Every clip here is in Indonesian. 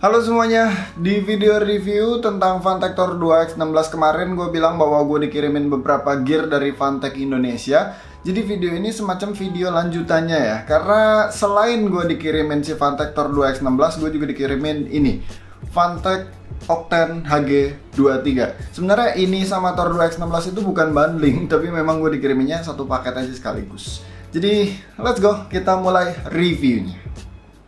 Halo semuanya, di video review tentang Vantector 2X16 kemarin gue bilang bahwa gue dikirimin beberapa gear dari Vantec Indonesia. Jadi video ini semacam video lanjutannya ya, karena selain gue dikirimin si Vantector 2X16, gue juga dikirimin ini Vantec Octane HG23. Sebenarnya ini sama Tor 2X16 itu bukan bundling, tapi memang gue dikiriminnya satu paket aja sekaligus. Jadi let's go, kita mulai reviewnya.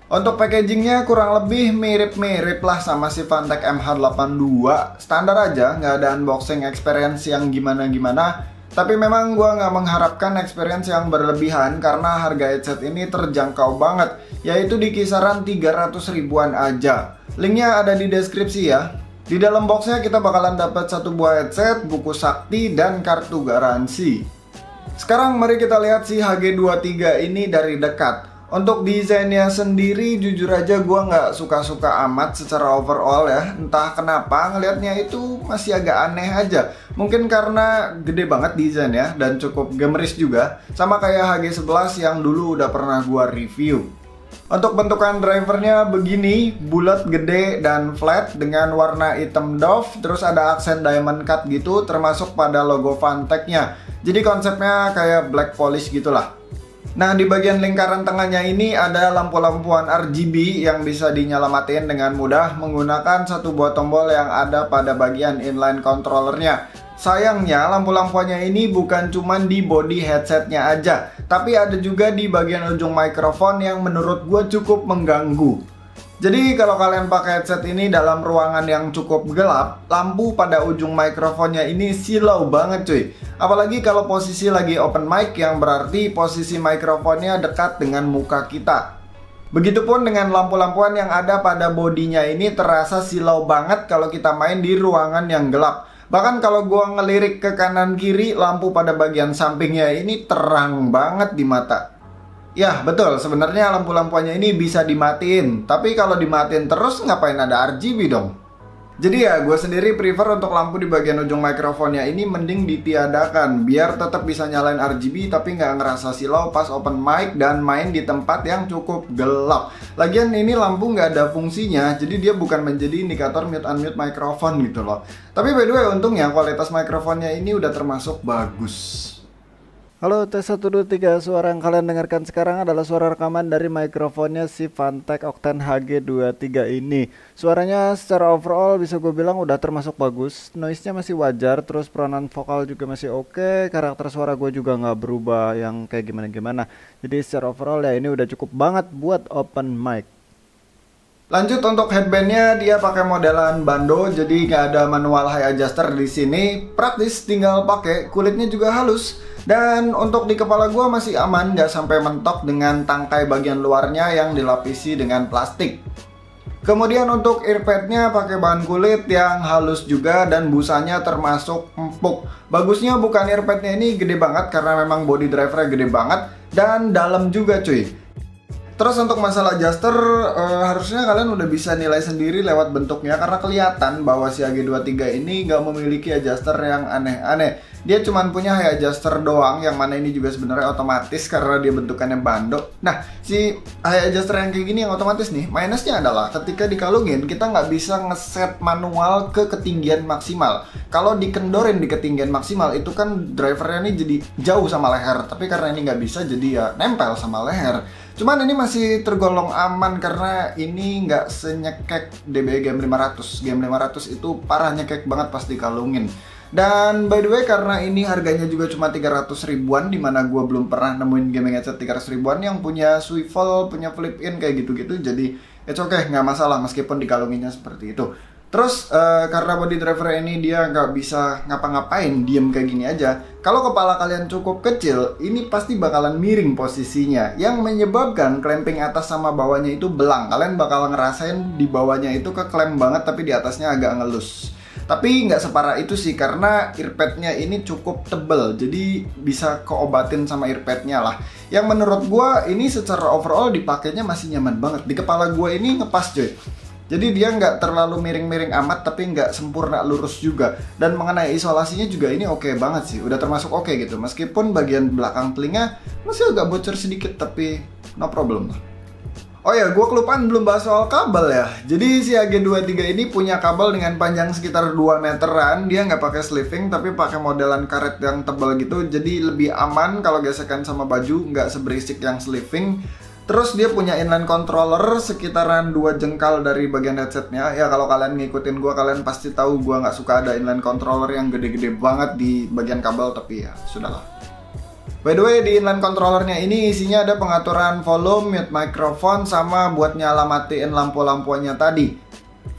Untuk packagingnya kurang lebih mirip-mirip lah sama si Vantec MH82. Standar aja, nggak ada unboxing experience yang gimana-gimana. Tapi memang gue nggak mengharapkan experience yang berlebihan karena harga headset ini terjangkau banget, yaitu di kisaran 300 ribuan aja. Linknya ada di deskripsi ya. Di dalam boxnya kita bakalan dapat satu buah headset, buku sakti, dan kartu garansi. Sekarang mari kita lihat si HG23 ini dari dekat. Untuk desainnya sendiri jujur aja gue nggak suka-suka amat secara overall ya. Entah kenapa ngelihatnya itu masih agak aneh aja. Mungkin karena gede banget desainnya dan cukup gemeris juga. Sama kayak HG11 yang dulu udah pernah gue review. Untuk bentukan drivernya begini, bulat, gede, dan flat dengan warna hitam doff. Terus ada aksen diamond cut gitu termasuk pada logo Vantecnya. Jadi konsepnya kayak black polish gitulah. Nah, di bagian lingkaran tengahnya ini ada lampu-lampuan RGB yang bisa dinyalamatin dengan mudah menggunakan satu buah tombol yang ada pada bagian inline controllernya. Sayangnya, lampu-lampuannya ini bukan cuma di body headsetnya aja, tapi ada juga di bagian ujung mikrofon yang menurut gue cukup mengganggu. Jadi kalau kalian pakai headset ini dalam ruangan yang cukup gelap, lampu pada ujung mikrofonnya ini silau banget cuy. Apalagi kalau posisi lagi open mic yang berarti posisi mikrofonnya dekat dengan muka kita. Begitupun dengan lampu-lampuan yang ada pada bodinya ini terasa silau banget kalau kita main di ruangan yang gelap. Bahkan kalau gua ngelirik ke kanan kiri, lampu pada bagian sampingnya ini terang banget di mata. Ya betul, sebenarnya lampu-lampuannya ini bisa dimatiin. Tapi kalau dimatiin terus ngapain ada RGB dong? Jadi ya gue sendiri prefer untuk lampu di bagian ujung mikrofonnya ini mending ditiadakan. Biar tetap bisa nyalain RGB tapi nggak ngerasa silau pas open mic dan main di tempat yang cukup gelap. Lagian ini lampu nggak ada fungsinya, jadi dia bukan menjadi indikator mute-unmute mikrofon gitu loh. Tapi by the way untungnya kualitas mikrofonnya ini udah termasuk bagus. Halo, tes 1, 2, 3. Suara yang kalian dengarkan sekarang adalah suara rekaman dari mikrofonnya si Vantec Octane HG23 ini. Suaranya secara overall bisa gue bilang udah termasuk bagus. Noise-nya masih wajar, terus peranan vokal juga masih oke. Karakter suara gue juga nggak berubah yang kayak gimana-gimana. Jadi secara overall ya ini udah cukup banget buat open mic. Lanjut untuk headbandnya, dia pakai modelan bando, jadi nggak ada manual high adjuster di sini. Praktis, tinggal pakai, kulitnya juga halus. Dan untuk di kepala gua masih aman, nggak sampai mentok dengan tangkai bagian luarnya yang dilapisi dengan plastik. Kemudian untuk earpadnya pakai bahan kulit yang halus juga dan busanya termasuk empuk. Bagusnya bukan earpadnya ini gede banget karena memang body drivernya gede banget dan dalam juga cuy. Terus untuk masalah adjuster, harusnya kalian udah bisa nilai sendiri lewat bentuknya karena kelihatan bahwa si HG23 ini nggak memiliki adjuster yang aneh-aneh. Dia cuma punya high adjuster doang, yang mana ini juga sebenarnya otomatis karena dia bentukannya bando. Nah, si high adjuster yang kayak gini yang otomatis nih, minusnya adalah ketika dikalungin kita nggak bisa ngeset manual ke ketinggian maksimal. Kalau dikendorin di ketinggian maksimal itu kan drivernya nih jadi jauh sama leher, tapi karena ini nggak bisa jadi ya nempel sama leher. Cuman ini masih tergolong aman karena ini nggak senyekek DBE Game 500. Game 500 itu parah nyekek banget pas dikalungin. Dan by the way karena ini harganya juga cuma 300 ribuan, dimana gue belum pernah nemuin gaming headset 300 ribuan yang punya swivel, punya flip in kayak gitu-gitu. Jadi it's okay, nggak masalah meskipun dikalunginnya seperti itu. Terus karena body driver ini dia nggak bisa ngapa-ngapain, diem kayak gini aja. Kalau kepala kalian cukup kecil, ini pasti bakalan miring posisinya, yang menyebabkan clamping atas sama bawahnya itu belang. Kalian bakal ngerasain di bawahnya itu keklem banget, tapi di atasnya agak ngelus. Tapi nggak separah itu sih, karena earpadnya ini cukup tebel, jadi bisa keobatin sama earpadnya lah. Yang menurut gue ini secara overall dipakainya masih nyaman banget. Di kepala gue ini ngepas cuy. Jadi dia nggak terlalu miring-miring amat, tapi nggak sempurna lurus juga. Dan mengenai isolasinya juga ini oke banget sih, udah termasuk oke gitu. Meskipun bagian belakang telinga masih agak bocor sedikit, tapi no problem lah. Oh ya, gue kelupaan belum bahas soal kabel ya. Jadi si HG23 ini punya kabel dengan panjang sekitar 2 meteran. Dia nggak pakai sleeving, tapi pakai modelan karet yang tebal gitu. Jadi lebih aman kalau gesekan sama baju, nggak seberisik yang sleeving. Terus dia punya inline controller sekitaran 2 jengkal dari bagian headsetnya. Ya kalau kalian ngikutin gue, kalian pasti tahu gue nggak suka ada inline controller yang gede-gede banget di bagian kabel. Tapi ya, sudahlah. By the way, di inline controllernya ini isinya ada pengaturan volume, mute microphone, sama buat nyala matiin lampu-lampuannya tadi.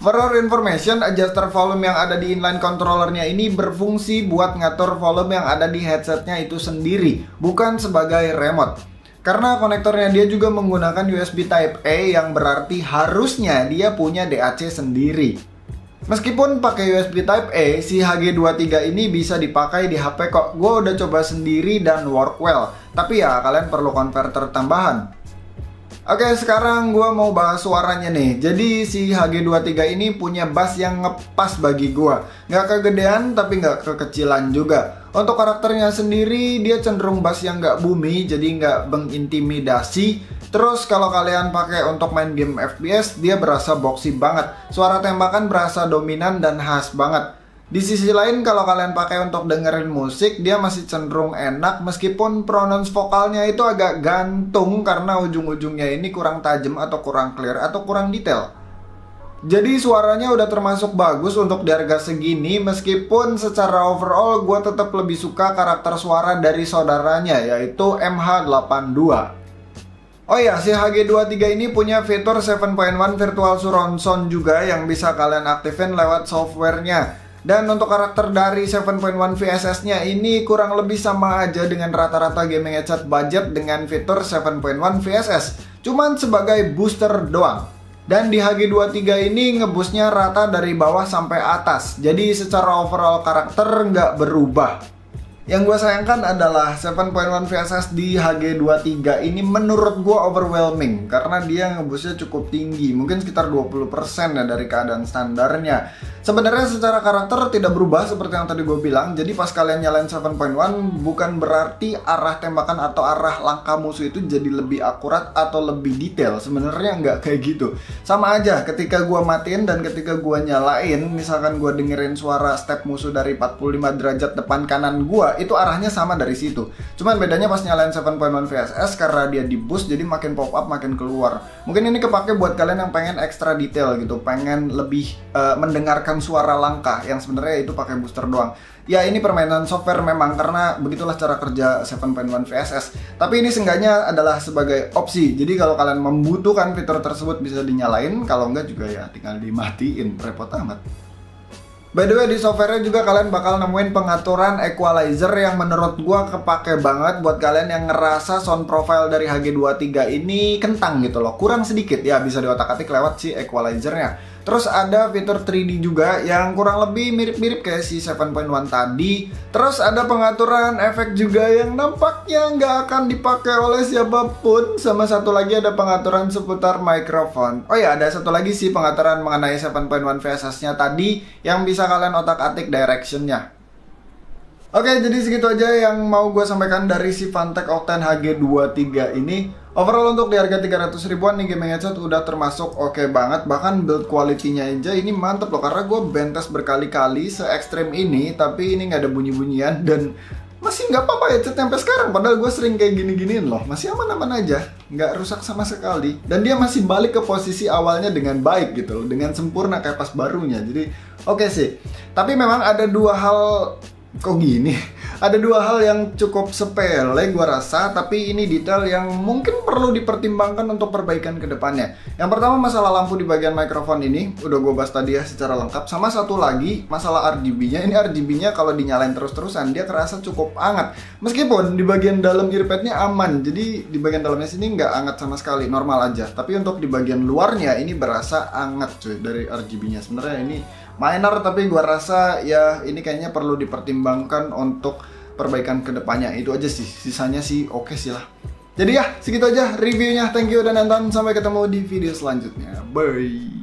For your information, adjuster volume yang ada di inline controllernya ini berfungsi buat ngatur volume yang ada di headsetnya itu sendiri, bukan sebagai remote. Karena konektornya dia juga menggunakan USB Type A yang berarti harusnya dia punya DAC sendiri. Meskipun pakai USB Type A, si HG23 ini bisa dipakai di HP kok. Gue udah coba sendiri dan work well. Tapi ya kalian perlu konverter tambahan. Oke, sekarang gue mau bahas suaranya nih. Jadi si HG23 ini punya bass yang ngepas bagi gue. Nggak kegedean tapi nggak kekecilan juga. Untuk karakternya sendiri, dia cenderung bass yang nggak boomy, jadi nggak mengintimidasi. Terus kalau kalian pakai untuk main game FPS, dia berasa boxy banget. Suara tembakan berasa dominan dan khas banget. Di sisi lain, kalau kalian pakai untuk dengerin musik, dia masih cenderung enak meskipun pronounce vokalnya itu agak gantung karena ujung-ujungnya ini kurang tajam atau kurang clear atau kurang detail. Jadi suaranya udah termasuk bagus untuk di harga segini, meskipun secara overall gue tetap lebih suka karakter suara dari saudaranya, yaitu MH82. Oh ya, si HG23 ini punya fitur 7.1 Virtual Surround Sound juga yang bisa kalian aktifin lewat softwarenya. Dan untuk karakter dari 7.1 VSS-nya ini kurang lebih sama aja dengan rata-rata gaming headset budget dengan fitur 7.1 VSS. Cuman sebagai booster doang. Dan di HG23 ini ngebusnya rata dari bawah sampai atas. Jadi secara overall karakter nggak berubah. Yang gue sayangkan adalah 7.1 VSS di HG23 ini menurut gue overwhelming karena dia ngebusnya cukup tinggi, mungkin sekitar 20% ya dari keadaan standarnya. Sebenarnya secara karakter tidak berubah seperti yang tadi gue bilang, jadi pas kalian nyalain 7.1 bukan berarti arah tembakan atau arah langkah musuh itu jadi lebih akurat atau lebih detail. Sebenarnya nggak kayak gitu. Sama aja ketika gue matiin dan ketika gue nyalain, misalkan gue dengerin suara step musuh dari 45 derajat depan kanan gue, itu arahnya sama dari situ. Cuman bedanya pas nyalain 7.1 VSS karena dia di boost jadi makin pop up makin keluar. Mungkin ini kepake buat kalian yang pengen ekstra detail gitu, pengen lebih mendengarkan suara langkah yang sebenarnya itu pakai booster doang. Ya ini permainan software memang karena begitulah cara kerja 7.1 VSS. Tapi ini seenggaknya adalah sebagai opsi. Jadi kalau kalian membutuhkan fitur tersebut bisa dinyalain, kalau enggak juga ya tinggal dimatiin, repot amat. By the way, di software juga kalian bakal nemuin pengaturan equalizer yang menurut gua kepake banget buat kalian yang ngerasa sound profile dari HG23 ini kentang gitu loh, kurang sedikit ya, bisa diotak-atik lewat si equalizernya. Terus ada fitur 3D juga yang kurang lebih mirip-mirip kayak si 7.1 tadi. Terus ada pengaturan efek juga yang nampaknya nggak akan dipakai oleh siapapun. Sama satu lagi ada pengaturan seputar mikrofon. Oh ya, ada satu lagi sih pengaturan mengenai 7.1 VSS-nya tadi yang bisa kalian otak-atik direction-nya. Oke, jadi segitu aja yang mau gue sampaikan dari si Fantech Octane HG23 ini. Overall untuk di harga 300 ribuan nih gaming headset udah termasuk oke banget. Bahkan build quality-nya aja ini mantep loh, karena gue bentes berkali-kali se-ekstrim ini, tapi ini nggak ada bunyi-bunyian dan masih nggak apa-apa headset sampai sekarang. Padahal gue sering kayak gini-giniin loh, masih aman-aman aja, nggak rusak sama sekali. Dan dia masih balik ke posisi awalnya dengan baik gitu loh, dengan sempurna kayak pas barunya. Jadi oke sih. Tapi memang ada dua hal. Kok gini? Ada dua hal yang cukup sepele gua rasa, tapi ini detail yang mungkin perlu dipertimbangkan untuk perbaikan ke depannya. Yang pertama masalah lampu di bagian mikrofon ini, udah gua bahas tadi ya secara lengkap. Sama satu lagi masalah RGB-nya. Ini RGB-nya kalau dinyalain terus-terusan dia kerasa cukup hangat. Meskipun di bagian dalam earpad-nya aman, jadi di bagian dalamnya sini nggak hangat sama sekali, normal aja. Tapi untuk di bagian luarnya ini berasa hangat cuy dari RGB-nya. Sebenarnya ini minor, tapi gua rasa ya ini kayaknya perlu dipertimbangkan untuk perbaikan kedepannya. Itu aja sih, sisanya sih oke sih lah. Jadi ya segitu aja reviewnya. Thank you udah nonton, sampai ketemu di video selanjutnya. Bye.